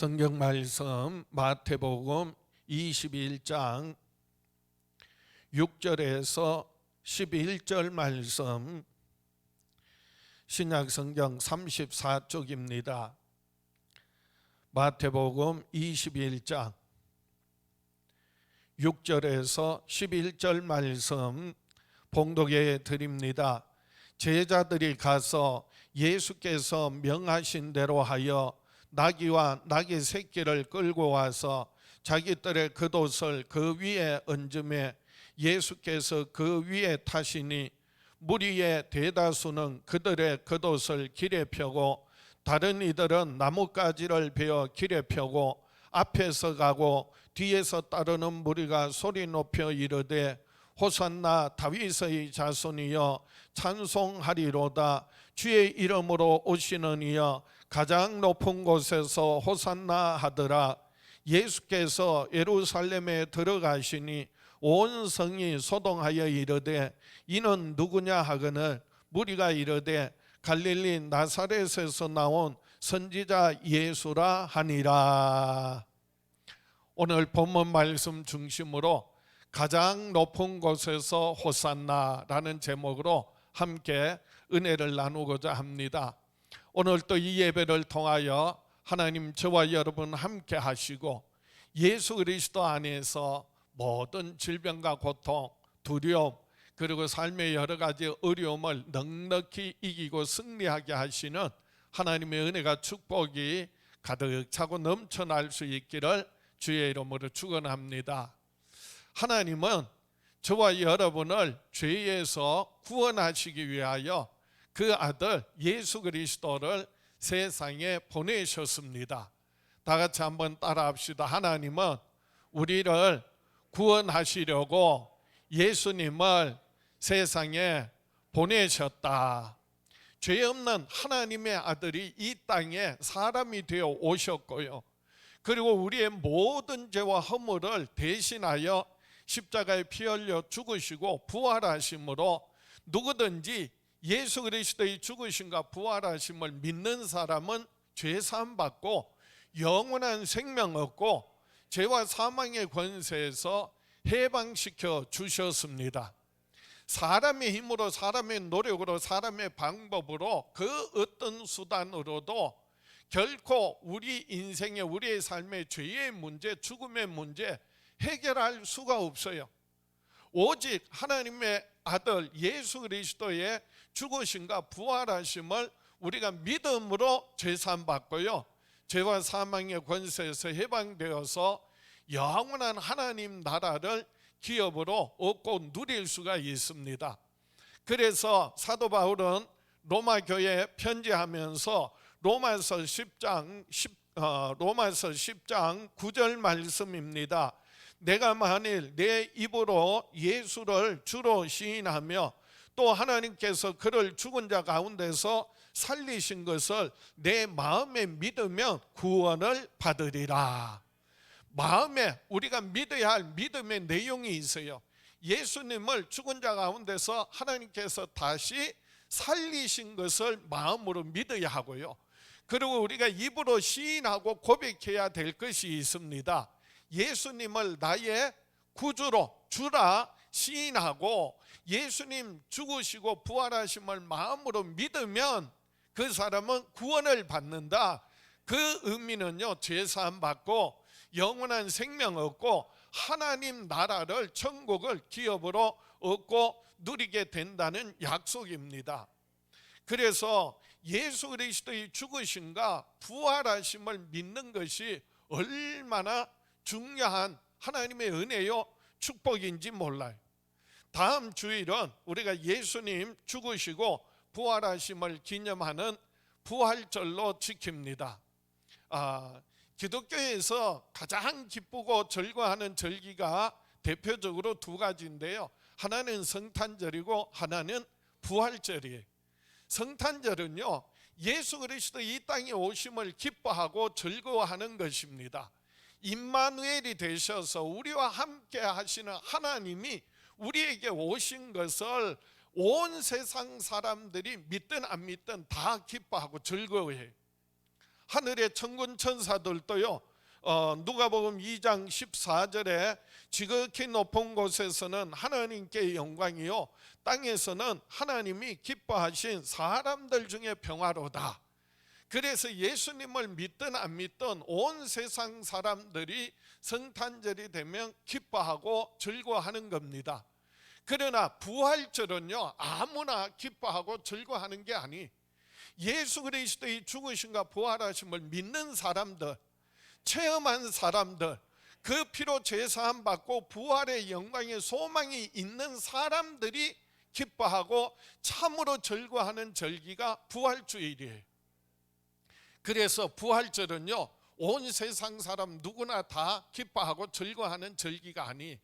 성경 말씀 마태복음 21장 6절에서 11절 말씀, 신약성경 34쪽입니다. 마태복음 21장 6절에서 11절 말씀 봉독해 드립니다. 제자들이 가서 예수께서 명하신 대로 하여 나귀와 나귀 새끼를 끌고 와서 자기 뜰에 겉옷을 그 위에 얹음에 예수께서 그 위에 타시니 무리의 대다수는 그들의 겉옷을 길에 펴고 다른 이들은 나뭇가지를 베어 길에 펴고 앞에서 가고 뒤에서 따르는 무리가 소리 높여 이르되 호산나 다윗의 자손이여 찬송하리로다. 주의 이름으로 오시는 이여 가장 높은 곳에서 호산나 하더라. 예수께서 예루살렘에 들어가시니 온 성이 소동하여 이르되 이는 누구냐 하거늘 무리가 이르되 갈릴리 나사렛에서 나온 선지자 예수라 하니라. 오늘 본문 말씀 중심으로 가장 높은 곳에서 호산나라는 제목으로 함께 은혜를 나누고자 합니다. 오늘 또 이 예배를 통하여 하나님 저와 여러분 함께 하시고 예수 그리스도 안에서 모든 질병과 고통, 두려움 그리고 삶의 여러 가지 어려움을 넉넉히 이기고 승리하게 하시는 하나님의 은혜가 축복이 가득 차고 넘쳐날 수 있기를 주의 이름으로 축원합니다. 하나님은 저와 여러분을 죄에서 구원하시기 위하여 그 아들 예수 그리스도를 세상에 보내셨습니다. 다 같이 한번 따라합시다. 하나님은 우리를 구원하시려고 예수님을 세상에 보내셨다. 죄 없는 하나님의 아들이 이 땅에 사람이 되어 오셨고요, 그리고 우리의 모든 죄와 허물을 대신하여 십자가에 피 흘려 죽으시고 부활하심으로 누구든지 예수 그리스도의 죽으심과 부활하심을 믿는 사람은 죄 사함 받고 영원한 생명 얻고 죄와 사망의 권세에서 해방시켜 주셨습니다. 사람의 힘으로, 사람의 노력으로, 사람의 방법으로 그 어떤 수단으로도 결코 우리 인생의, 우리의 삶의 죄의 문제, 죽음의 문제 해결할 수가 없어요. 오직 하나님의 아들 예수 그리스도의 죽으심과 부활하심을 우리가 믿음으로 죄사함 받고요, 죄와 사망의 권세에서 해방되어서 영원한 하나님 나라를 기업으로 얻고 누릴 수가 있습니다. 그래서 사도 바울은 로마 교회에 편지하면서 로마서 10장 9절 말씀입니다. 내가 만일 내 입으로 예수를 주로 시인하며 또 하나님께서 그를 죽은 자 가운데서 살리신 것을 내 마음에 믿으면 구원을 받으리라. 마음에 우리가 믿어야 할 믿음의 내용이 있어요. 예수님을 죽은 자 가운데서 하나님께서 다시 살리신 것을 마음으로 믿어야 하고요, 그리고 우리가 입으로 시인하고 고백해야 될 것이 있습니다. 예수님을 나의 구주로 주라 시인하고 예수님 죽으시고 부활하심을 마음으로 믿으면 그 사람은 구원을 받는다. 그 의미는요, 죄사함 받고 영원한 생명 얻고 하나님 나라를, 천국을 기업으로 얻고 누리게 된다는 약속입니다. 그래서 예수 그리스도의 죽으심과 부활하심을 믿는 것이 얼마나 중요한 하나님의 은혜요 축복인지 몰라요. 다음 주일은 우리가 예수님 죽으시고 부활하심을 기념하는 부활절로 지킵니다. 기독교에서 가장 기쁘고 즐거워하는 절기가 대표적으로 두 가지인데요, 하나는 성탄절이고 하나는 부활절이에요. 성탄절은요, 예수 그리스도 이 땅에 오심을 기뻐하고 즐거워하는 것입니다. 임마누엘이 되셔서 우리와 함께 하시는 하나님이 우리에게 오신 것을 온 세상 사람들이 믿든 안 믿든 다 기뻐하고 즐거워해요. 하늘의 천군 천사들도요, 누가복음 2장 14절에 지극히 높은 곳에서는 하나님께 영광이요, 땅에서는 하나님이 기뻐하신 사람들 중에 평화로다. 그래서 예수님을 믿든 안 믿든 온 세상 사람들이 성탄절이 되면 기뻐하고 즐거워하는 겁니다. 그러나 부활절은요, 아무나 기뻐하고 즐거워하는 게 아니, 예수 그리스도의 죽으심과 부활하심을 믿는 사람들, 체험한 사람들, 그 피로 제사함 받고 부활의 영광의 소망이 있는 사람들이 기뻐하고 참으로 즐거워하는 절기가 부활주일이에요. 그래서 부활절은요, 온 세상 사람 누구나 다 기뻐하고 즐거워하는 절기가 아니,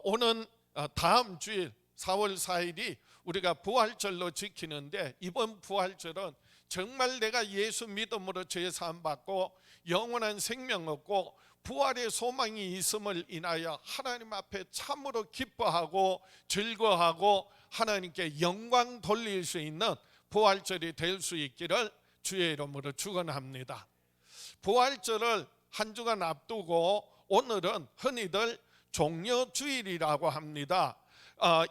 오는 다음 주일 4월 4일이 우리가 부활절로 지키는데, 이번 부활절은 정말 내가 예수 믿음으로 죄 사함 받고 영원한 생명 얻고 부활의 소망이 있음을 인하여 하나님 앞에 참으로 기뻐하고 즐거워하고 하나님께 영광 돌릴 수 있는 부활절이 될 수 있기를 주의 이름으로 축원합니다. 부활절을 한 주간 앞두고 오늘은 흔히들 종려주일이라고 합니다.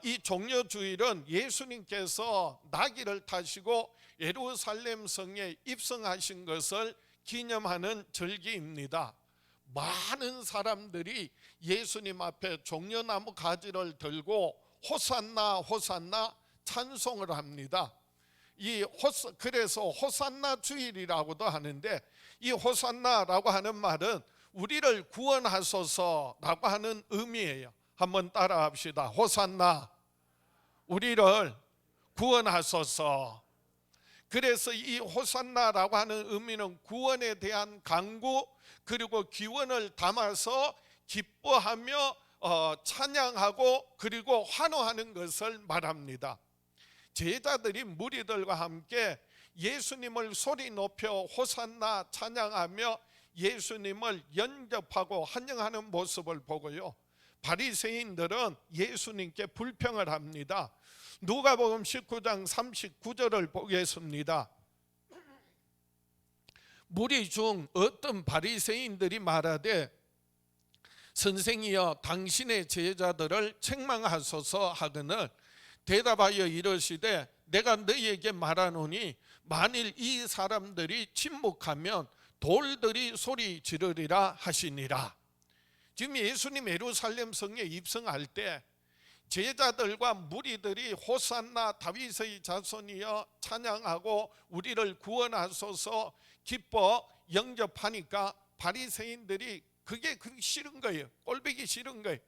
이 종려주일은 예수님께서 나귀를 타시고 예루살렘 성에 입성하신 것을 기념하는 절기입니다. 많은 사람들이 예수님 앞에 종려나무 가지를 들고 호산나 호산나 찬송을 합니다. 그래서 호산나 주일이라고도 하는데, 이 호산나라고 하는 말은 우리를 구원하소서라고 하는 의미예요. 한번 따라 합시다. 호산나, 우리를 구원하소서. 그래서 이 호산나라고 하는 의미는 구원에 대한 간구 그리고 기원을 담아서 기뻐하며 찬양하고 그리고 환호하는 것을 말합니다. 제자들이 무리들과 함께 예수님을 소리 높여 호산나 찬양하며 예수님을 영접하고 환영하는 모습을 보고요, 바리새인들은 예수님께 불평을 합니다. 누가복음 19장 39절을 보겠습니다. 무리 중 어떤 바리새인들이 말하되, 선생이여 당신의 제자들을 책망하소서 하거늘 대답하여 이르시되, 내가 너희에게 말하노니 만일 이 사람들이 침묵하면 돌들이 소리 지르리라 하시니라. 지금 예수님 예루살렘 성에 입성할 때 제자들과 무리들이 호산나 다윗의 자손이여 찬양하고 우리를 구원하소서 기뻐 영접하니까 바리새인들이 그게 싫은 거예요. 꼴보기 싫은 거예요.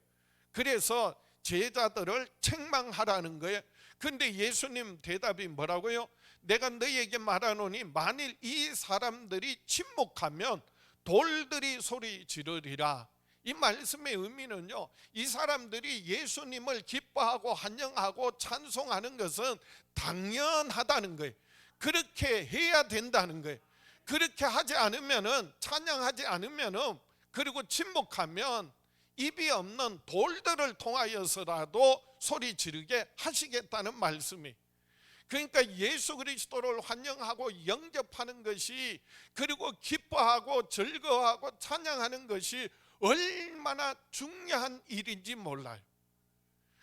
그래서 제자들을 책망하라는 거예요. 근데 예수님 대답이 뭐라고요? 내가 너희에게 말하노니 만일 이 사람들이 침묵하면 돌들이 소리 지르리라. 이 말씀의 의미는요, 이 사람들이 예수님을 기뻐하고 환영하고 찬송하는 것은 당연하다는 거예요. 그렇게 해야 된다는 거예요. 그렇게 하지 않으면은, 찬양하지 않으면은, 그리고 침묵하면 입이 없는 돌들을 통하여서라도 소리 지르게 하시겠다는 말씀이. 그러니까 예수 그리스도를 환영하고 영접하는 것이, 그리고 기뻐하고 즐거워하고 찬양하는 것이 얼마나 중요한 일인지 몰라요.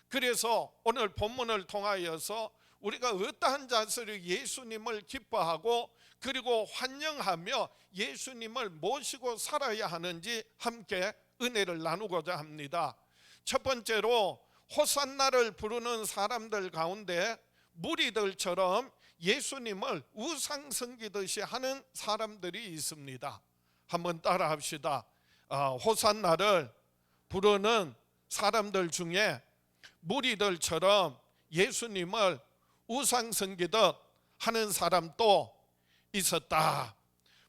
그래서 오늘 본문을 통하여서 우리가 어떠한 자세로 예수님을 기뻐하고 그리고 환영하며 예수님을 모시고 살아야 하는지 함께 은혜를 나누고자 합니다. 첫 번째로 호산나를 부르는 사람들 가운데 무리들처럼 예수님을 우상 섬기듯이 하는 사람들이 있습니다. 한번 따라 합시다. 호산나를 부르는 사람들 중에 무리들처럼 예수님을 우상 섬기듯 하는 사람도 있었다.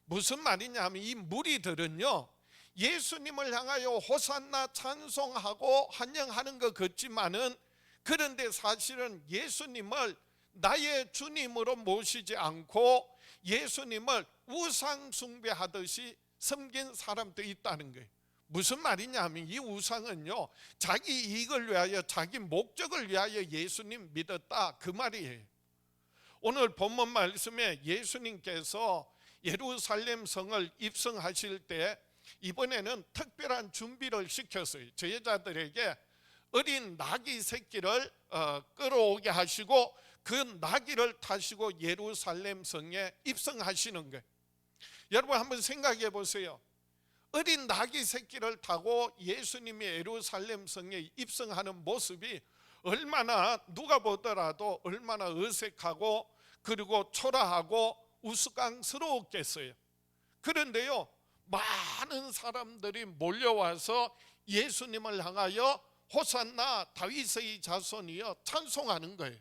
무슨 말이냐면, 이 무리들은요, 예수님을 향하여 호산나 찬송하고 환영하는 것 같지만은, 그런데 사실은 예수님을 나의 주님으로 모시지 않고 예수님을 우상 숭배하듯이 섬긴 사람도 있다는 거예요. 무슨 말이냐면, 이 우상은요, 자기 이익을 위하여, 자기 목적을 위하여 예수님 믿었다, 그 말이에요. 오늘 본문 말씀에 예수님께서 예루살렘 성을 입성하실 때 이번에는 특별한 준비를 시켰어요. 제자들에게 어린 나귀 새끼를 끌어오게 하시고 그 나귀를 타시고 예루살렘 성에 입성하시는 거예요. 여러분 한번 생각해 보세요. 어린 나귀 새끼를 타고 예수님이 예루살렘 성에 입성하는 모습이 얼마나 누가 보더라도 얼마나 어색하고 그리고 초라하고 우스꽝스러웠겠어요. 그런데요, 많은 사람들이 몰려와서 예수님을 향하여 호산나 다윗의 자손이여 찬송하는 거예요.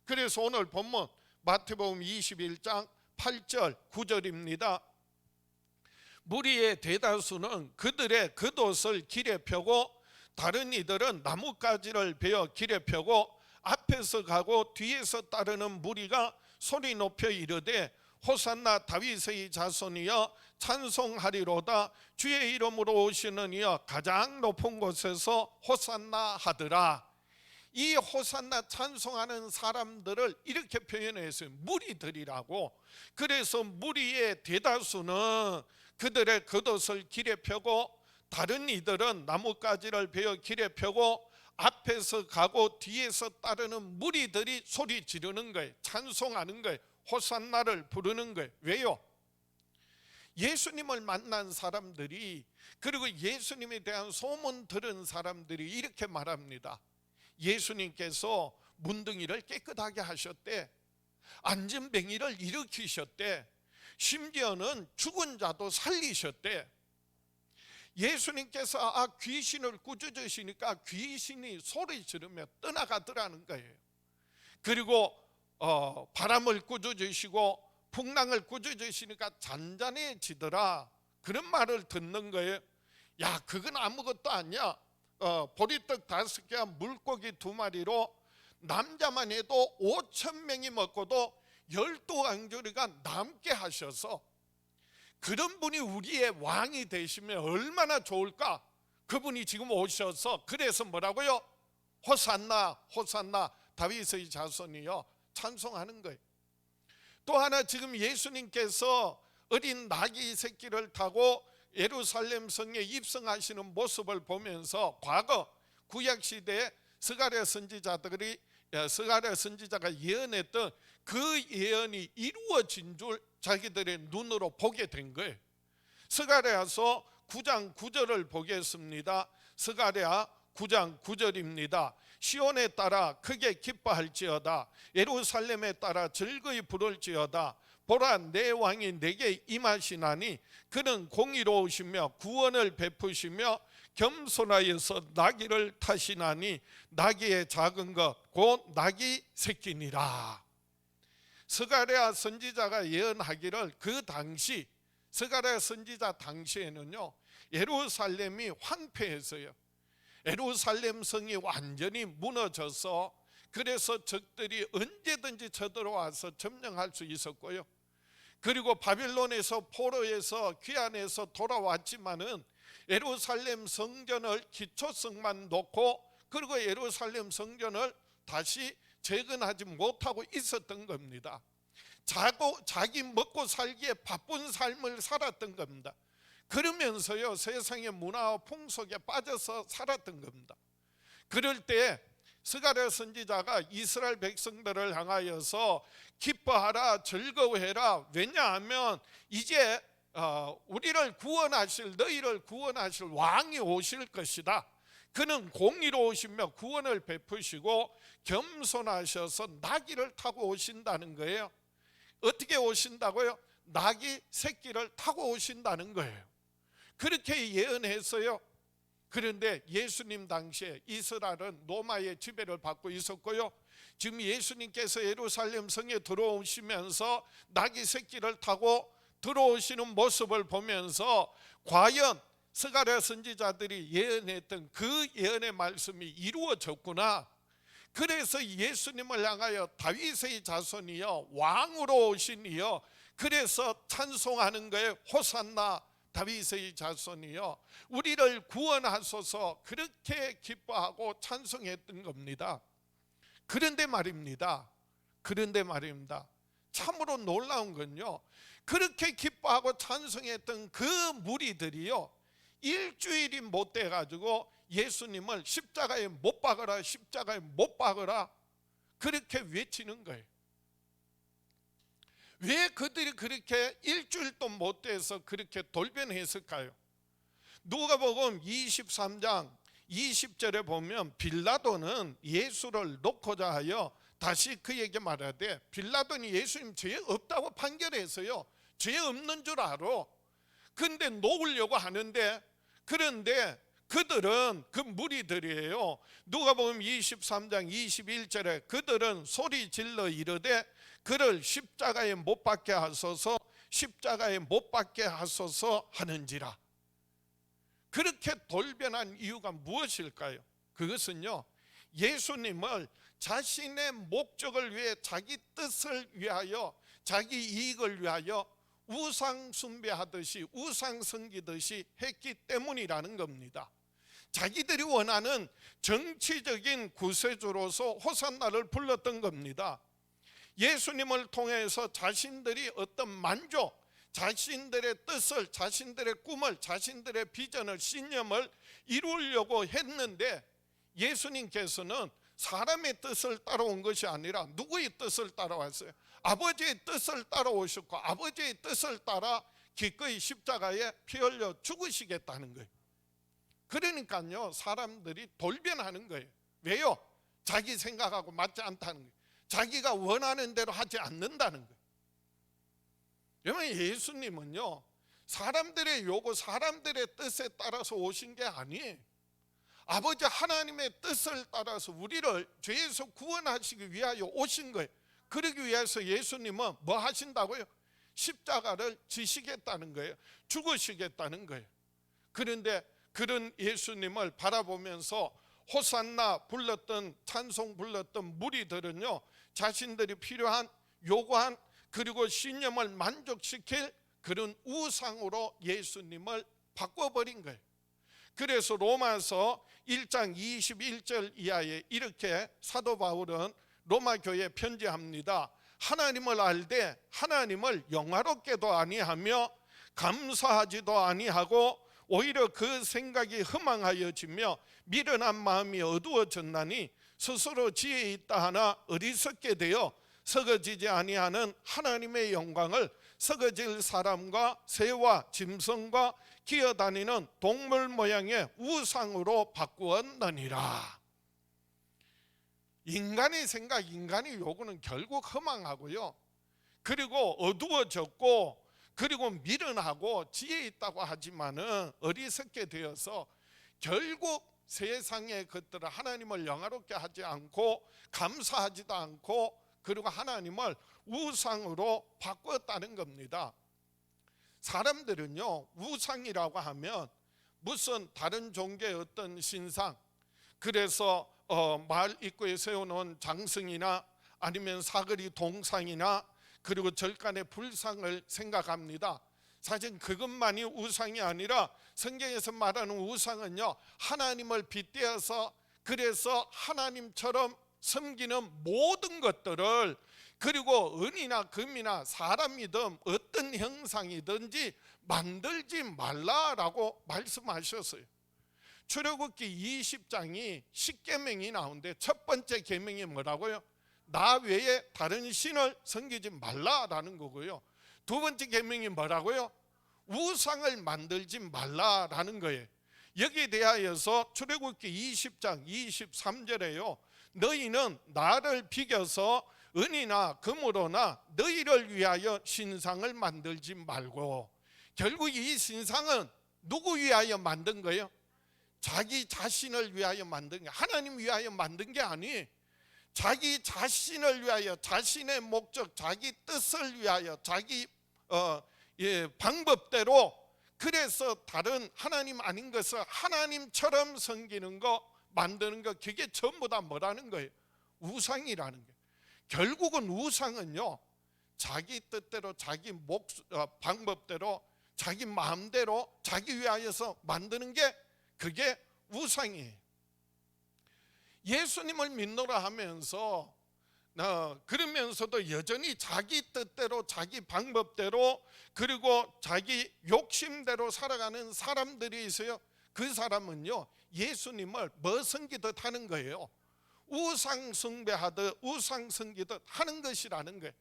그래서 오늘 본문 마태복음 21장 8절 9절입니다. 무리의 대다수는 그들의 겉옷을 길에 펴고 다른 이들은 나뭇가지를 베어 길에 펴고 앞에서 가고 뒤에서 따르는 무리가 소리 높여 이르되 호산나 다윗의 자손이여 찬송하리로다. 주의 이름으로 오시는 이여 가장 높은 곳에서 호산나 하더라. 이 호산나 찬송하는 사람들을 이렇게 표현했어요. 무리들이라고. 그래서 무리의 대다수는 그들의 겉옷을 길에 펴고 다른 이들은 나뭇가지를 베어 길에 펴고 앞에서 가고 뒤에서 따르는 무리들이 소리 지르는 거예요. 찬송하는 거예요. 호산나를 부르는 거예요. 왜요? 예수님을 만난 사람들이, 그리고 예수님에 대한 소문 들은 사람들이 이렇게 말합니다. 예수님께서 문둥이를 깨끗하게 하셨대, 안진뱅이를 일으키셨대, 심지어는 죽은 자도 살리셨대. 예수님께서 귀신을 꾸짖으시니까 귀신이 소리 지르며 떠나가더라는 거예요. 그리고 바람을 꾸짖으시고 풍랑을 꾸짖으시니까 잔잔해지더라. 그런 말을 듣는 거예요. 야, 그건 아무것도 아니야. 보리떡 5개와 물고기 2마리로 남자만 해도 5,000명이 먹고도 12강조리가 남게 하셔서 그런 분이 우리의 왕이 되시면 얼마나 좋을까. 그분이 지금 오셔서 그래서 뭐라고요? 호산나 호산나 다윗의 자손이여 찬송하는 거예요. 또 하나, 지금 예수님께서 어린 나귀 새끼를 타고 예루살렘 성에 입성하시는 모습을 보면서 과거 구약시대에 스가랴 선지자가 예언했던 그 예언이 이루어진 줄 자기들의 눈으로 보게 된 거예요. 스가랴서 9장 9절을 보겠습니다. 스가랴 9장 9절입니다. 시온에 따라 크게 기뻐할지어다. 예루살렘에 따라 즐거이 부를지어다. 보라, 내 왕이 내게 임하시나니 그는 공의로우시며 구원을 베푸시며 겸손하여서 나귀를 타시나니 나귀의 작은 것 곧 나귀 새끼니라. 스가랴 선지자가 예언하기를 그 당시, 스가랴 선지자 당시에는요, 예루살렘이 황폐했어요. 예루살렘 성이 완전히 무너져서 그래서 적들이 언제든지 쳐들어와서 점령할 수 있었고요. 그리고 바빌론에서 포로에서 귀환해서 돌아왔지만은 예루살렘 성전을 기초성만 놓고 그리고 예루살렘 성전을 다시 재건하지 못하고 있었던 겁니다. 자기 먹고 살기에 바쁜 삶을 살았던 겁니다. 그러면서요, 세상의 문화와 풍속에 빠져서 살았던 겁니다. 그럴 때 스가랴 선지자가 이스라엘 백성들을 향하여서 기뻐하라, 즐거워해라. 왜냐하면 이제 우리를 구원하실, 너희를 구원하실 왕이 오실 것이다. 그는 공의로우시며 구원을 베푸시고 겸손하셔서 나귀를 타고 오신다는 거예요. 어떻게 오신다고요? 나귀 새끼를 타고 오신다는 거예요. 그렇게 예언했어요. 그런데 예수님 당시에 이스라엘은 로마의 지배를 받고 있었고요. 지금 예수님께서 예루살렘 성에 들어오시면서 나귀 새끼를 타고 들어오시는 모습을 보면서 과연 스가랴 선지자들이 예언했던 그 예언의 말씀이 이루어졌구나. 그래서 예수님을 향하여 다윗의 자손이여 왕으로 오시니여, 그래서 찬송하는 거예요. 호산나 다윗의 자손이여 우리를 구원하소서. 그렇게 기뻐하고 찬송했던 겁니다. 그런데 말입니다. 참으로 놀라운 건요, 그렇게 기뻐하고 찬송했던 그 무리들이요, 일주일이 못 돼가지고 예수님을 십자가에 못 박으라, 십자가에 못 박으라 그렇게 외치는 거예요. 왜 그들이 그렇게 일주일도 못 돼서 그렇게 돌변했을까요? 누가복음 23장 20절에 보면 빌라도는 예수를 놓고자 하여 다시 그에게 말하되, 빌라도는 예수님 죄 없다고 판결해서요, 죄 없는 줄 알아. 근데 놓으려고 하는데, 그런데 그들은, 그 무리들이에요, 누가복음 23장 21절에 그들은 소리 질러 이르되 그를 십자가에 못 박게 하소서, 십자가에 못 박게 하소서 하는지라. 그렇게 돌변한 이유가 무엇일까요? 그것은요, 예수님을 자신의 목적을 위해, 자기 뜻을 위하여, 자기 이익을 위하여 우상 숭배하듯이, 우상 섬기듯이 했기 때문이라는 겁니다. 자기들이 원하는 정치적인 구세주로서 호산나를 불렀던 겁니다. 예수님을 통해서 자신들이 어떤 만족, 자신들의 뜻을, 자신들의 꿈을, 자신들의 비전을, 신념을 이루려고 했는데, 예수님께서는 사람의 뜻을 따라온 것이 아니라 누구의 뜻을 따라왔어요? 아버지의 뜻을 따라오셨고, 아버지의 뜻을 따라 기꺼이 십자가에 피 흘려 죽으시겠다는 거예요. 그러니까요, 사람들이 돌변하는 거예요. 왜요? 자기 생각하고 맞지 않다는 거예요. 자기가 원하는 대로 하지 않는다는 거예요. 여러분, 예수님은요, 사람들의 요구, 사람들의 뜻에 따라서 오신 게 아니에요. 아버지 하나님의 뜻을 따라서 우리를 죄에서 구원하시기 위하여 오신 거예요. 그러기 위해서 예수님은 뭐 하신다고요? 십자가를 지시겠다는 거예요. 죽으시겠다는 거예요. 그런데 그런 예수님을 바라보면서 호산나 불렀던, 찬송 불렀던 무리들은요, 자신들이 필요한, 요구한, 그리고 신념을 만족시킬 그런 우상으로 예수님을 바꿔버린 거예요. 그래서 로마서 1장 21절 이하에 이렇게 사도 바울은 로마 교회에 편지합니다. 하나님을 알되 하나님을 영화롭게도 아니하며 감사하지도 아니하고 오히려 그 생각이 허망하여지며 미련한 마음이 어두워졌나니 스스로 지혜 있다 하나 어리석게 되어 썩어지지 아니하는 하나님의 영광을 썩어질 사람과 새와 짐승과 기어다니는 동물 모양의 우상으로 바꾸었느니라. 인간의 생각, 인간의 요구는 결국 허망하고요, 그리고 어두워졌고, 그리고 미련하고 지혜 있다고 하지만은 어리석게 되어서 결국 세상의 것들을 하나님을 영화롭게 하지 않고 감사하지도 않고, 그리고 하나님을 우상으로 바꾸었다는 겁니다. 사람들은요, 우상이라고 하면 무슨 다른 종교의 어떤 신상, 그래서 마을 입구에 세워놓은 장승이나 아니면 사거리 동상이나 그리고 절간의 불상을 생각합니다. 사실 그것만이 우상이 아니라 성경에서 말하는 우상은요, 하나님을 빗대어서, 그래서 하나님처럼 섬기는 모든 것들을, 그리고 은이나 금이나 사람이든 어떤 형상이든지 만들지 말라라고 말씀하셨어요. 출애굽기 20장이 10계명이 나오는데 첫 번째 계명이 뭐라고요? 나 외에 다른 신을 섬기지 말라라는 거고요. 두 번째 계명이 뭐라고요? 우상을 만들지 말라라는 거예요. 여기에 대하여서 출애굽기 20장 23절에요, 너희는 나를 비겨서 은이나 금으로나 너희를 위하여 신상을 만들지 말고. 결국 이 신상은 누구 위하여 만든 거예요? 자기 자신을 위하여 만든 게, 하나님 위하여 만든 게 아니에요. 자기 자신을 위하여, 자신의 목적, 자기 뜻을 위하여, 자기 방법대로, 그래서 다른 하나님 아닌 것을 하나님처럼 섬기는 거, 만드는 거, 그게 전부 다 뭐라는 거예요? 우상이라는 거예요. 결국은 우상은요, 자기 뜻대로, 자기 방법대로, 자기 마음대로, 자기 위하여서 만드는 게, 그게 우상이에요. 예수님을 믿노라 하면서 그러면서도 여전히 자기 뜻대로 자기 방법대로 그리고 자기 욕심대로 살아가는 사람들이 있어요. 그 사람은요 예수님을 뭐 섬기듯 하는 거예요. 우상 숭배하듯 우상 섬기듯 하는 것이라는 거예요.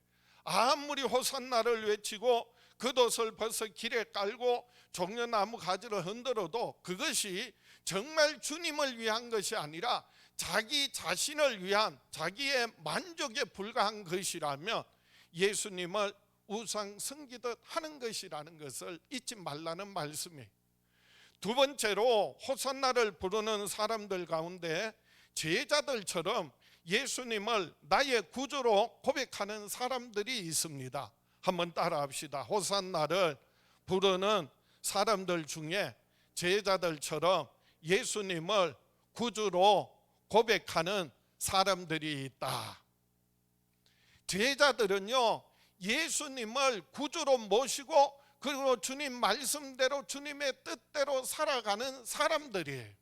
아무리 호산나를 외치고 겉옷을 벗어 길에 깔고 종려나무 가지를 흔들어도 그것이 정말 주님을 위한 것이 아니라 자기 자신을 위한 자기의 만족에 불과한 것이라면 예수님을 우상 섬기듯 하는 것이라는 것을 잊지 말라는 말씀이에요. 두 번째로 호산나를 부르는 사람들 가운데 제자들처럼 예수님을 나의 구주로 고백하는 사람들이 있습니다. 한번 따라합시다. 호산나를 부르는 사람들 중에 제자들처럼 예수님을 구주로 고백하는 사람들이 있다. 제자들은요 예수님을 구주로 모시고 그리고 주님 말씀대로 주님의 뜻대로 살아가는 사람들이에요.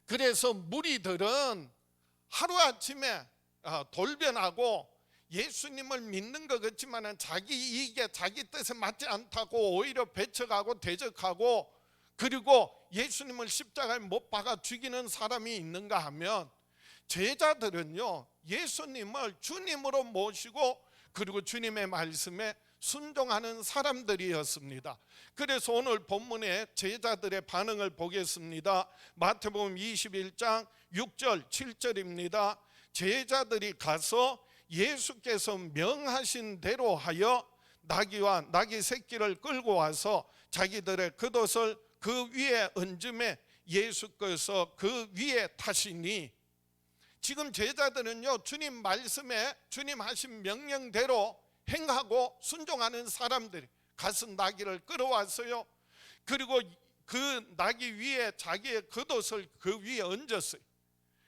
그래서 무리들은 하루아침에 돌변하고 예수님을 믿는 것 같지만 자기 이익에 자기 뜻에 맞지 않다고 오히려 배척하고 대적하고 그리고 예수님을 십자가에 못 박아 죽이는 사람이 있는가 하면 제자들은요 예수님을 주님으로 모시고 그리고 주님의 말씀에 순종하는 사람들이었습니다. 그래서 오늘 본문의 제자들의 반응을 보겠습니다. 마태복음 21장 6절 7절입니다. 제자들이 가서 예수께서 명하신 대로 하여 나귀와 나귀 새끼를 끌고 와서 자기들의 겉옷을 그 위에 얹음에 예수께서 그 위에 타시니, 지금 제자들은요 주님 말씀에 주님 하신 명령대로 행하고 순종하는 사람들이 가서 나귀를 끌어왔어요. 그리고 그 나귀 위에 자기의 겉옷을 그 위에 얹었어요.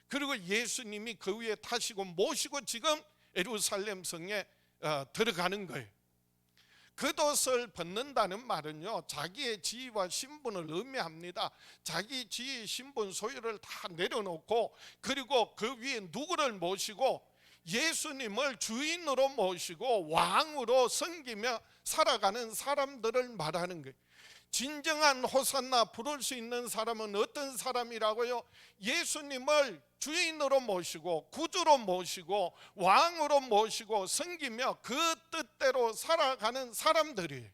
그리고 예수님이 그 위에 타시고 모시고 지금 예루살렘 성에 들어가는 거예요. 겉옷을 벗는다는 말은요 자기의 지위와 신분을 의미합니다. 자기 지위, 신분, 소유를 다 내려놓고 그리고 그 위에 누구를 모시고 예수님을 주인으로 모시고 왕으로 섬기며 살아가는 사람들을 말하는 거예요. 진정한 호산나 부를 수 있는 사람은 어떤 사람이라고요? 예수님을 주인으로 모시고 구주로 모시고 왕으로 모시고 섬기며 그 뜻대로 살아가는 사람들이에요.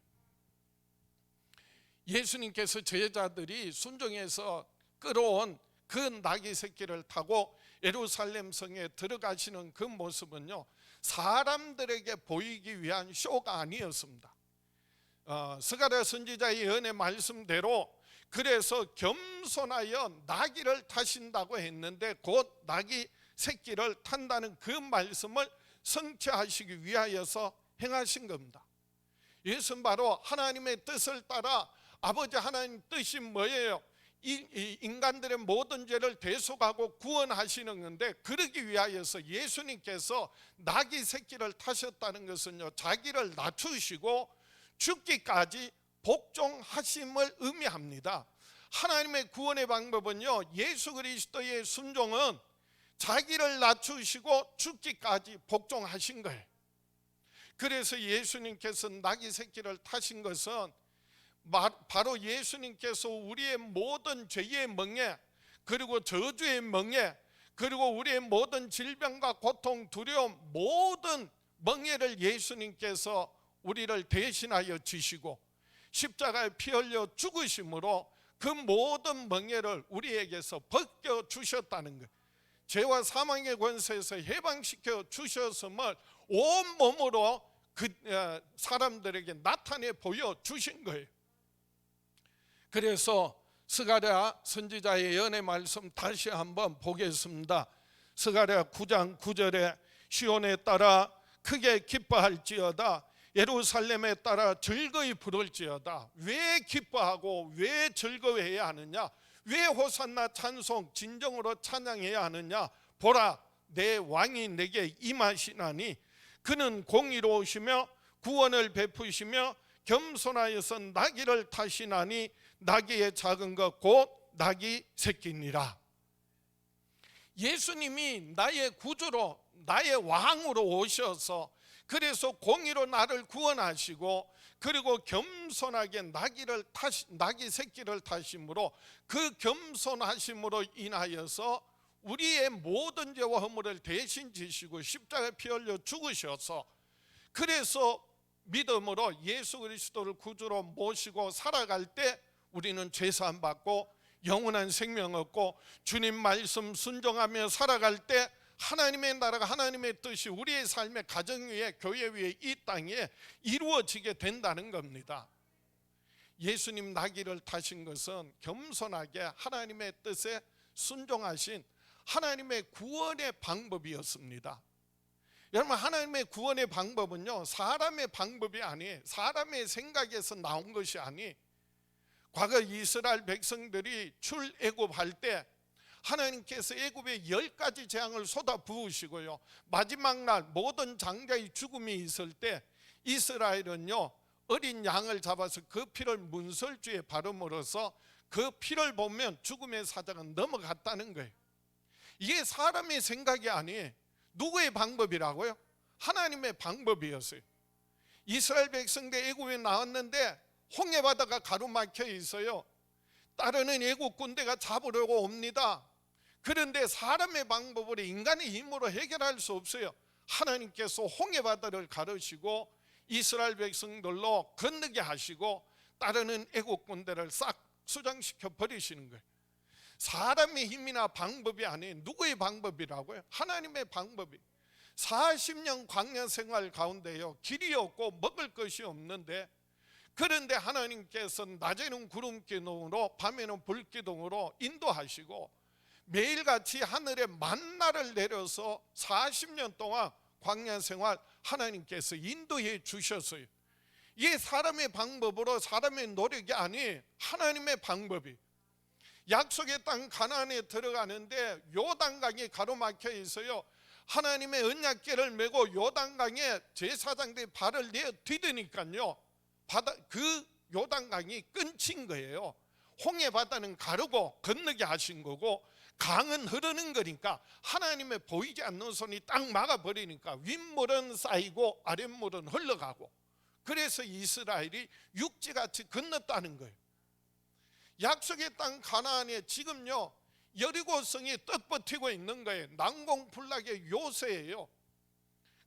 예수님께서 제자들이 순종해서 끌어온 그 나귀 새끼를 타고 예루살렘 성에 들어가시는 그 모습은요 사람들에게 보이기 위한 쇼가 아니었습니다. 스가랴 선지자의 예언의 말씀대로 그래서 겸손하여 나귀를 타신다고 했는데 곧 나귀 새끼를 탄다는 그 말씀을 성취하시기 위하여서 행하신 겁니다. 이것은 바로 하나님의 뜻을 따라 아버지 하나님 뜻이 뭐예요? 인간들의 모든 죄를 대속하고 구원하시는 건데, 그러기 위하여서 예수님께서 나귀 새끼를 타셨다는 것은요 자기를 낮추시고 죽기까지 복종하심을 의미합니다. 하나님의 구원의 방법은요 예수 그리스도의 순종은 자기를 낮추시고 죽기까지 복종하신 거예요. 그래서 예수님께서 나귀 새끼를 타신 것은 바로 예수님께서 우리의 모든 죄의 멍에 그리고 저주의 멍에 그리고 우리의 모든 질병과 고통, 두려움, 모든 멍에를 예수님께서 우리를 대신하여 지시고 십자가에 피 흘려 죽으심으로 그 모든 멍에를 우리에게서 벗겨 주셨다는 거예요. 죄와 사망의 권세에서 해방시켜 주셨음을 온몸으로 그 사람들에게 나타내 보여 주신 거예요. 그래서 스가랴 선지자의 예언의 말씀 다시 한번 보겠습니다. 스가랴 9장 9절에 시온에 따라 크게 기뻐할지어다, 예루살렘에 따라 즐거이 부를지어다. 왜 기뻐하고 왜 즐거워해야 하느냐? 왜 호산나 찬송 진정으로 찬양해야 하느냐? 보라, 내 왕이 내게 임하시나니 그는 공의로우시며 구원을 베푸시며 겸손하여서 나귀를 타시나니 나귀의 작은 것 곧 나귀 새끼니라. 예수님이 나의 구주로 나의 왕으로 오셔서 그래서 공의로 나를 구원하시고 그리고 겸손하게 나귀 새끼를 타심으로 그 겸손하심으로 인하여서 우리의 모든 죄와 허물을 대신 지시고 십자가에 피 흘려 죽으셔서 그래서 믿음으로 예수 그리스도를 구주로 모시고 살아갈 때 우리는 죄사함 받고 영원한 생명 얻고 주님 말씀 순종하며 살아갈 때 하나님의 나라가 하나님의 뜻이 우리의 삶의 가정 위에 교회 위에 이 땅에 이루어지게 된다는 겁니다. 예수님 나귀를 타신 것은 겸손하게 하나님의 뜻에 순종하신 하나님의 구원의 방법이었습니다. 여러분, 하나님의 구원의 방법은요 사람의 방법이 아니 사람의 생각에서 나온 것이 아니 과거 이스라엘 백성들이 출애굽할 때 하나님께서 애굽에 10가지 재앙을 쏟아 부으시고요 마지막 날 모든 장자의 죽음이 있을 때 이스라엘은요 어린 양을 잡아서 그 피를 문설주에 바름으로써 그 피를 보면 죽음의 사자가 넘어갔다는 거예요. 이게 사람의 생각이 아니 누구의 방법이라고요? 하나님의 방법이었어요. 이스라엘 백성들 애굽에 나왔는데 홍해바다가 가로막혀 있어요. 따르는 애국 군대가 잡으려고 옵니다. 그런데 사람의 방법으로 인간의 힘으로 해결할 수 없어요. 하나님께서 홍해바다를 가르시고 이스라엘 백성들로 건너게 하시고 따르는 애국 군대를 싹 수장시켜 버리시는 거예요. 사람의 힘이나 방법이 아닌 누구의 방법이라고요? 하나님의 방법이. 40년 광야 생활 가운데요 길이 없고 먹을 것이 없는데 그런데 하나님께서 낮에는 구름기둥으로 밤에는 불기둥으로 인도하시고 매일같이 하늘에 만나를 내려서 40년 동안 광야 생활 하나님께서 인도해 주셨어요. 이게 사람의 방법으로 사람의 노력이 아니 하나님의 방법이. 약속의 땅 가나안에 들어가는데 요단강이 가로막혀 있어요. 하나님의 언약궤를 메고 요단강에 제사장들이 발을 내어 디디니까요 그 요단강이 끊긴 거예요. 홍해바다는 가르고 건너게 하신 거고 강은 흐르는 거니까 하나님의 보이지 않는 손이 딱 막아버리니까 윗물은 쌓이고 아랫물은 흘러가고 그래서 이스라엘이 육지같이 건넜다는 거예요. 약속의 땅 가나안에 지금요 여리고성이 떡버티고 있는 거예요. 난공불락의 요새예요.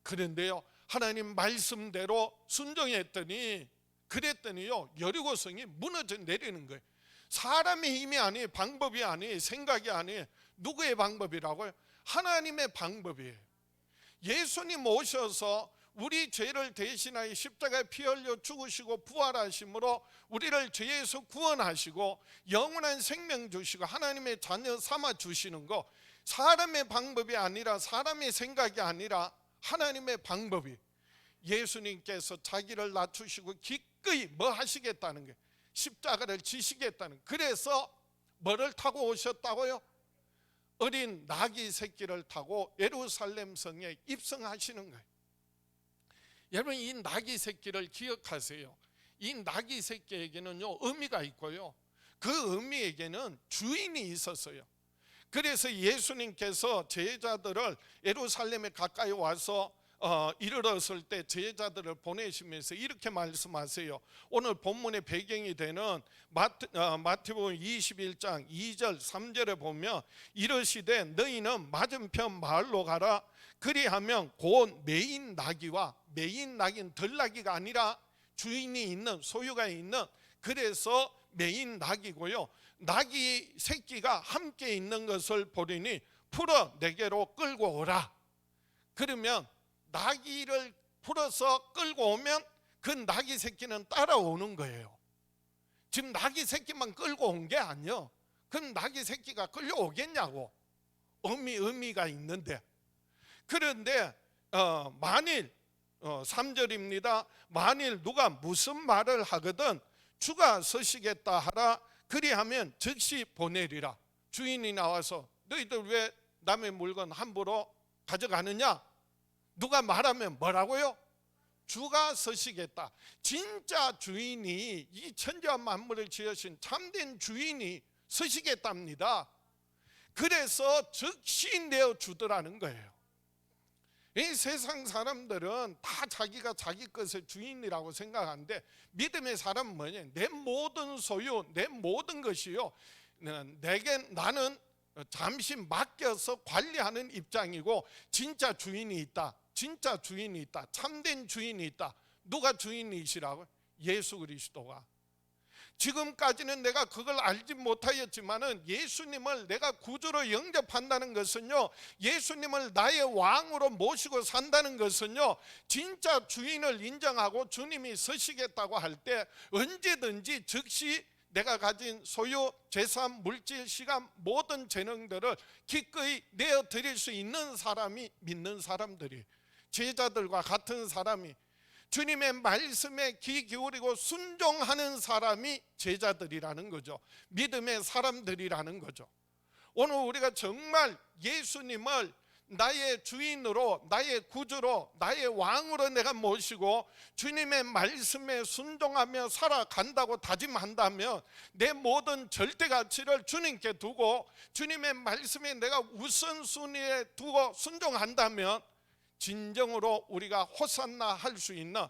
그런데요 하나님 말씀대로 순종했더니 그랬더니요 여리고성이 무너져 내리는 거예요. 사람의 힘이 아니 방법이 아니 생각이 아니 누구의 방법이라고요? 하나님의 방법이에요. 예수님 오셔서 우리 죄를 대신하여 십자가에 피 흘려 죽으시고 부활하심으로 우리를 죄에서 구원하시고 영원한 생명 주시고 하나님의 자녀 삼아 주시는 거 사람의 방법이 아니라 사람의 생각이 아니라 하나님의 방법이. 예수님께서 자기를 낮추시고 기꺼이 뭐 하시겠다는 거예요? 십자가를 지시겠다는. 그래서 뭐를 타고 오셨다고요? 어린 나귀 새끼를 타고 예루살렘 성에 입성하시는 거예요. 여러분 이 나귀 새끼를 기억하세요. 이 나귀 새끼에게는요 의미가 있고요 그 의미에게는 주인이 있었어요. 그래서 예수님께서 제자들을 예루살렘에 가까이 와서 이르렀을 때 제자들을 보내시면서 이렇게 말씀하세요. 오늘 본문의 배경이 되는 마태복음 21장 2절 3절에 보면 이르시되 너희는 맞은편 마을로 가라. 그리하면 곧 매인 나귀와 매인 나귀는 들나귀가 아니라 주인이 있는 소유가 있는 그래서 매인 나귀고요 나귀 새끼가 함께 있는 것을 보리니 풀어 내게로 끌고 오라. 그러면 나귀를 풀어서 끌고 오면 그 나귀 새끼는 따라오는 거예요. 지금 나귀 새끼만 끌고 온 게 아니요 그럼 나귀 새끼가 끌려오겠냐고. 의미가 있는데. 그런데 만일 3절입니다. 만일 누가 무슨 말을 하거든 주가 서시겠다 하라. 그리하면 즉시 보내리라. 주인이 나와서 너희들 왜 남의 물건 함부로 가져가느냐? 누가 말하면 뭐라고요? 주가 서시겠다. 진짜 주인이 이 천지와 만물을 지으신 참된 주인이 서시겠답니다. 그래서 즉시 내어 주더라는 거예요. 이 세상 사람들은 다 자기가 자기 것의 주인이라고 생각하는데, 믿음의 사람은 뭐냐? 내 모든 소유, 내 모든 것이요, 나는 잠시 맡겨서 관리하는 입장이고, 진짜 주인이 있다, 진짜 주인이 있다, 참된 주인이 있다. 누가 주인이시라고? 예수 그리스도가. 지금까지는 내가 그걸 알지 못하였지만은, 예수님을 내가 구주로 영접한다는 것은요, 예수님을 나의 왕으로 모시고 산다는 것은요, 진짜 주인을 인정하고 주님이 서시겠다고 할 때 언제든지 즉시 내가 가진 소유, 재산, 물질, 시간, 모든 재능들을 기꺼이 내어 드릴 수 있는 사람이 믿는 사람들이, 제자들과 같은 사람이, 주님의 말씀에 귀 기울이고 순종하는 사람이 제자들이라는 거죠. 믿음의 사람들이라는 거죠. 오늘 우리가 정말 예수님을 나의 주인으로, 나의 구주로, 나의 왕으로 내가 모시고 주님의 말씀에 순종하며 살아간다고 다짐한다면, 내 모든 절대 가치를 주님께 두고 주님의 말씀에 내가 우선순위에 두고 순종한다면, 진정으로 우리가 호산나 할 수 있는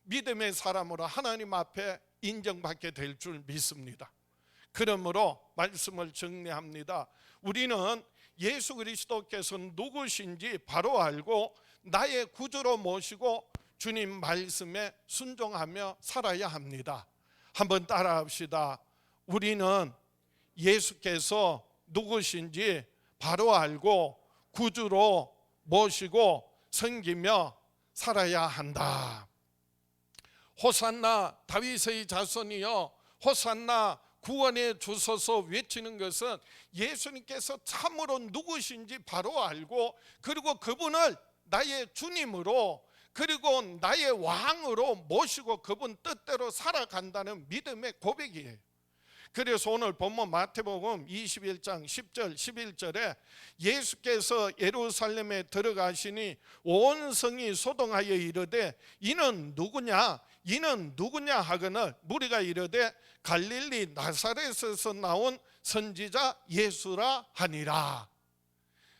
믿음의 사람으로 하나님 앞에 인정받게 될 줄 믿습니다. 그러므로 말씀을 정리합니다. 우리는 예수 그리스도께서 누구신지 바로 알고 나의 구주로 모시고 주님 말씀에 순종하며 살아야 합니다. 한번 따라합시다. 우리는 예수께서 누구신지 바로 알고 구주로 모시고 섬기며 살아야 한다. 호산나 다윗의 자손이여 호산나 구원해 주소서 외치는 것은 예수님께서 참으로 누구신지 바로 알고, 그리고 그분을 나의 주님으로, 그리고 나의 왕으로 모시고 그분 뜻대로 살아간다는 믿음의 고백이에요. 그래서 오늘 본문 마태복음 21장 10절 11절에 예수께서 예루살렘에 들어가시니 온 성이 소동하여 이르되 이는 누구냐, 이는 누구냐 하거늘 무리가 이르되 갈릴리 나사렛에서 나온 선지자 예수라 하니라.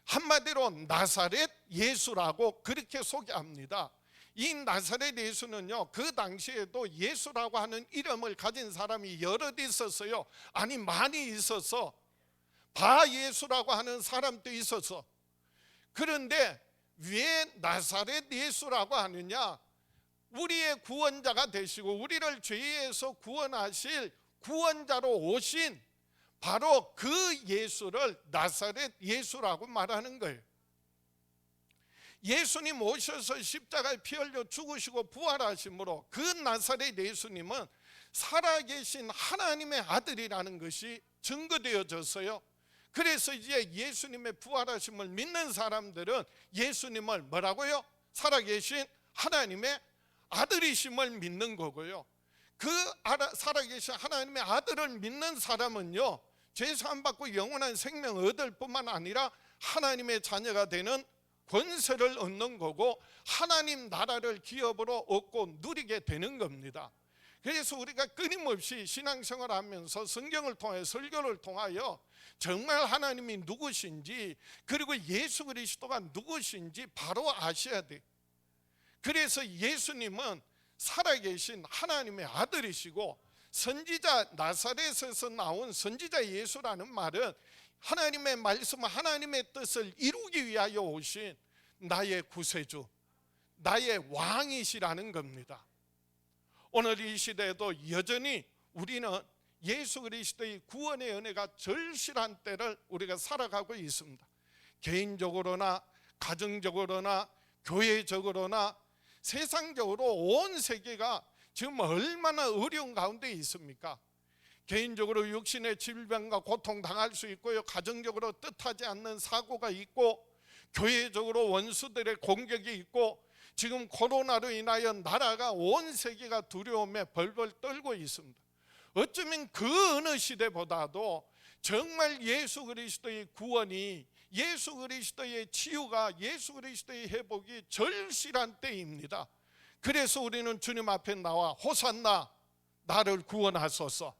한마디로 나사렛 예수라고 그렇게 소개합니다. 이 나사렛 예수는요, 그 당시에도 예수라고 하는 이름을 가진 사람이 여럿 있었어요. 아니 많이 있어서, 바 예수라고 하는 사람도 있어서. 그런데 왜 나사렛 예수라고 하느냐? 우리의 구원자가 되시고 우리를 죄에서 구원하실 구원자로 오신 바로 그 예수를 나사렛 예수라고 말하는 거예요. 예수님 오셔서 십자가에 피 흘려 죽으시고 부활하심으로 그 나사렛 예수님은 살아계신 하나님의 아들이라는 것이 증거되어졌어요. 그래서 이제 예수님의 부활하심을 믿는 사람들은 예수님을 뭐라고요? 살아계신 하나님의 아들이심을 믿는 거고요. 그 살아계신 하나님의 아들을 믿는 사람은요, 죄사함 받고 영원한 생명 얻을 뿐만 아니라 하나님의 자녀가 되는 권세를 얻는 거고, 하나님 나라를 기업으로 얻고 누리게 되는 겁니다. 그래서 우리가 끊임없이 신앙생활을 하면서 성경을 통해 설교를 통하여 정말 하나님이 누구신지, 그리고 예수 그리스도가 누구신지 바로 아셔야 돼요. 그래서 예수님은 살아계신 하나님의 아들이시고, 선지자 나사렛에서 나온 선지자 예수라는 말은 하나님의 말씀, 하나님의 뜻을 이루기 위하여 오신 나의 구세주, 나의 왕이시라는 겁니다. 오늘 이 시대에도 여전히 우리는 예수 그리스도의 구원의 은혜가 절실한 때를 우리가 살아가고 있습니다. 개인적으로나 가정적으로나 교회적으로나 세상적으로 온 세계가 지금 얼마나 어려운 가운데 있습니까? 개인적으로 육신의 질병과 고통 당할 수 있고요, 가정적으로 뜻하지 않는 사고가 있고, 교회적으로 원수들의 공격이 있고, 지금 코로나로 인하여 나라가 온 세계가 두려움에 벌벌 떨고 있습니다. 어쩌면 그 어느 시대보다도 정말 예수 그리스도의 구원이, 예수 그리스도의 치유가, 예수 그리스도의 회복이 절실한 때입니다. 그래서 우리는 주님 앞에 나와 호산나 나를 구원하소서,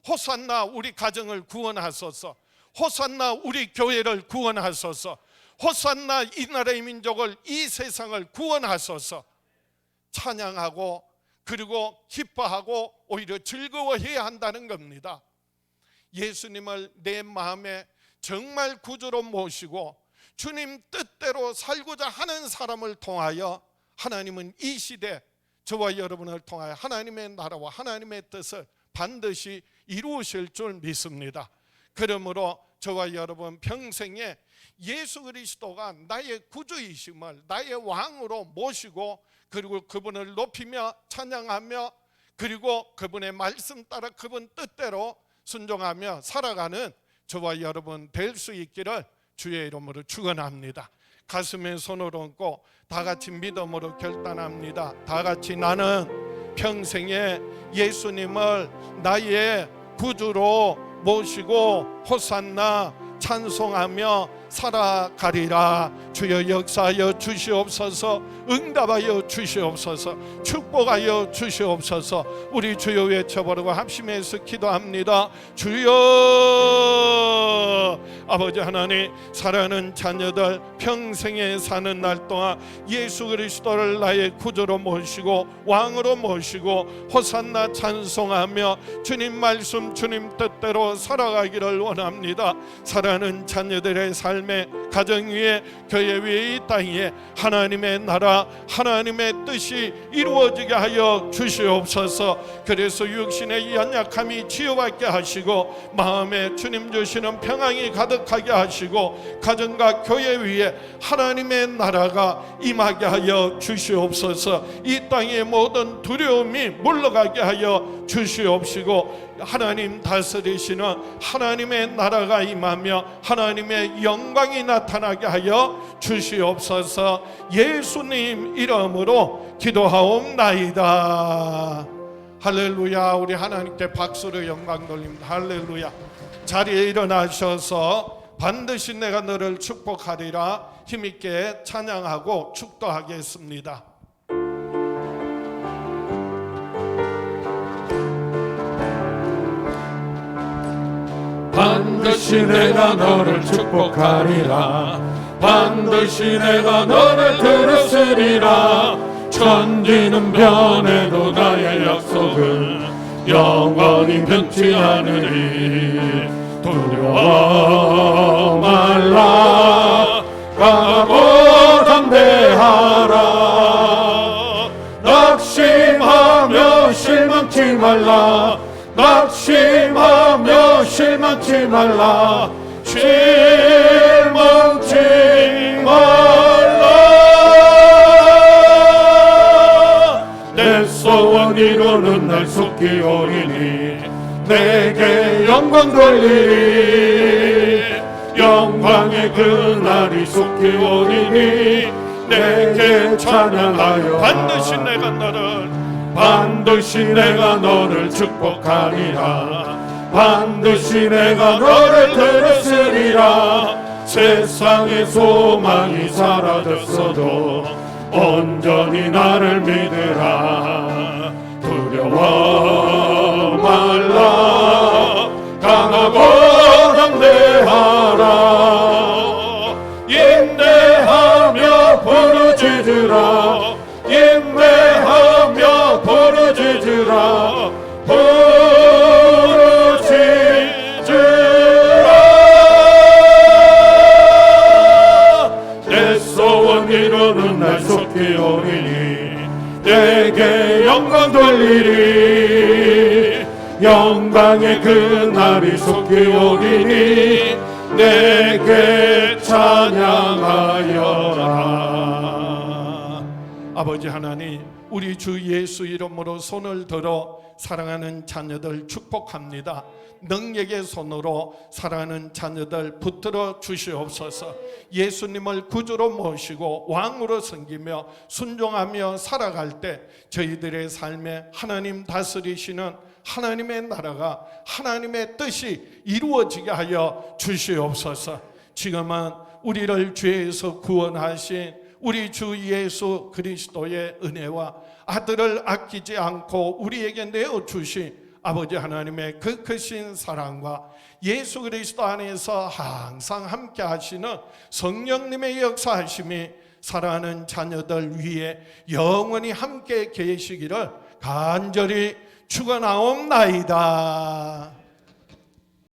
호산나 우리 가정을 구원하소서, 호산나 우리 교회를 구원하소서, 호산나 이 나라의 민족을, 이 세상을 구원하소서 찬양하고 그리고 기뻐하고 오히려 즐거워해야 한다는 겁니다. 예수님을 내 마음에 정말 구주로 모시고 주님 뜻대로 살고자 하는 사람을 통하여 하나님은 이 시대 저와 여러분을 통하여 하나님의 나라와 하나님의 뜻을 반드시 이루실 줄 믿습니다. 그러므로 저와 여러분 평생에 예수 그리스도가 나의 구주이심을 나의 왕으로 모시고 그리고 그분을 높이며 찬양하며 그리고 그분의 말씀 따라 그분 뜻대로 순종하며 살아가는 저와 여러분 될 수 있기를 주의 이름으로 축원합니다. 가슴에 손을 얹고 다 같이 믿음으로 결단합니다. 다 같이 나는 평생에 예수님을 나의 구주로 모시고 호산나 찬송하며 살아가리라. 주여 역사하여 주시옵소서, 응답하여 주시옵소서, 축복하여 주시옵소서. 우리 주여 외쳐보려고 합심해서 기도합니다. 주여 아버지 하나님, 사랑하는 자녀들 평생에 사는 날 동안 예수 그리스도를 나의 구주로 모시고 왕으로 모시고 호산나 찬송하며 주님 말씀 주님 뜻대로 살아가기를 원합니다. 사랑하는 자녀들의 삶에, 가정 위에, 교회 위에, 이 땅에 하나님의 나라 하나님의 뜻이 이루어지게 하여 주시옵소서. 그래서 육신의 연약함이 치유받게 하시고 마음에 주님 주시는 평안이 가득하게 하시고 가정과 교회 위에 하나님의 나라가 임하게 하여 주시옵소서. 이 땅의 모든 두려움이 물러가게 하여 주시옵시고 하나님 다스리시는 하나님의 나라가 임하며 하나님의 영광이 나타나게 하여 주시옵소서. 예수님 이름으로 기도하옵나이다. 할렐루야. 우리 하나님께 박수로 영광 돌립니다. 할렐루야. 자리에 일어나셔서 반드시 내가 너를 축복하리라 힘있게 찬양하고 축도하겠습니다. 반드시 내가 너를 축복하리라. 반드시 내가 너를 들으시리라. 천지는 변해도 나의 약속은 영원히 변치 않으리. 두려워 말라. 강하고 담대하라. 낙심하며 실망치 말라. 낙심하며 실망치 말라. 실망치 말라. 내 소원 이루는 날 속히 오리니 내게 영광 돌리리. 영광의 그날이 속히 오리니 내게 찬양하여 반드시 내가 너를 반드시 내가 너를 축복하리라. 반드시 내가 너를 들으시리라. 세상의 소망이 사라졌어도 온전히 나를 믿으라. 두려워 말라. 강하고 담대하라. 인내하며 부르짖으라. 인내하며 부르짖으라. 부르짖으라. 내 소원 이루는 날 속히 오리니 내게 영광 돌리리. 영광의 그날이 속히 오리니 내게 찬양하여라. 아버지 하나님, 우리 주 예수 이름으로 손을 들어 사랑하는 자녀들 축복합니다. 능력의 손으로 사랑하는 자녀들 붙들어 주시옵소서. 예수님을 구주로 모시고 왕으로 섬기며 순종하며 살아갈 때 저희들의 삶에 하나님 다스리시는 하나님의 나라가 하나님의 뜻이 이루어지게 하여 주시옵소서. 지금은 우리를 죄에서 구원하신 우리 주 예수 그리스도의 은혜와 아들을 아끼지 않고 우리에게 내어주신 아버지 하나님의 그 크신 사랑과 예수 그리스도 안에서 항상 함께 하시는 성령님의 역사하심이 사랑하는 자녀들 위에 영원히 함께 계시기를 간절히 축원하옵나이다.